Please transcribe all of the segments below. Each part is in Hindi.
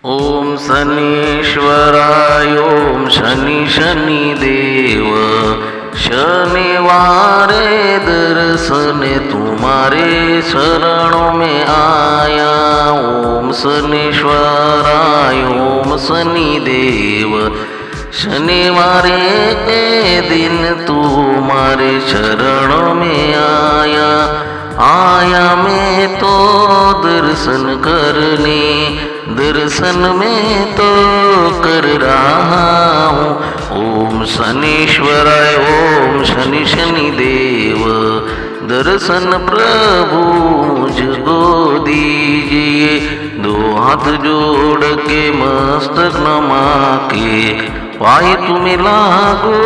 ओम शनीश्वराय ओम शनि शनिदेव। शनिवारे दर्शन तुम्हारे शरणों में आया। ओम शनीश्वराय ओम शनिदेव। शनिवारे के दिन तुम्हारे चरणों में आया मैं तो दर्शन करने, दर्शन में तो कर रहा हूँ। ओम शनीश्वराय ओम शनि शनिदेव। दर्शन प्रभु मुझको दीजिए। दो हाथ जोड़ के मस्तक नमा के पाए तुम्हें लागो।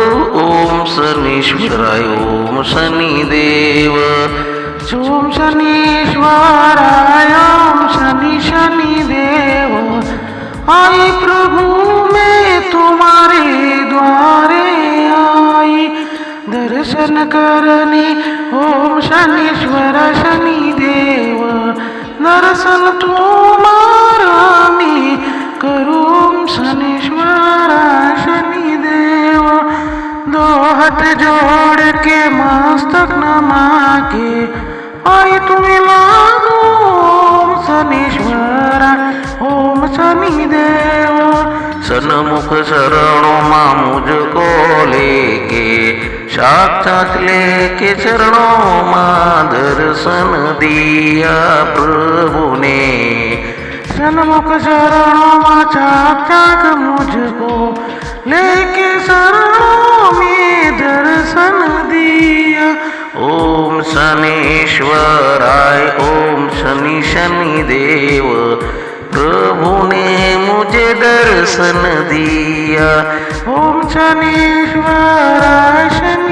ओम शनीश्वराय ओम शनिदेव। ओम शनीश्वराय ओम शनि शनिदेव। आई प्रभु मैं तुम्हारे द्वारे आई दर्शन करने। ओम शनीश्वर शनिदेव। दर्शन तुम्हारा मैं करूं। ओम शनीश्वर शनिदेव। दो हाथ जोड़ के मस्तक नमा के आई तुम्हें लागो। ओम शनीश्वर ओम शनिदेव। सन्मुख शरणों माँ मुझको लेके, साक्षात लेके चरणों माँ दर्शन दिया प्रभु ने। सन्मुख शरणों माँ साक्षात मुझको लेके शरणों में दर्शन दिया। ओम शनीश्वराय ओम शनि शनिदेव। प्रभु ने मुझे दर्शन दिया। ओम शनीश्वराय शनि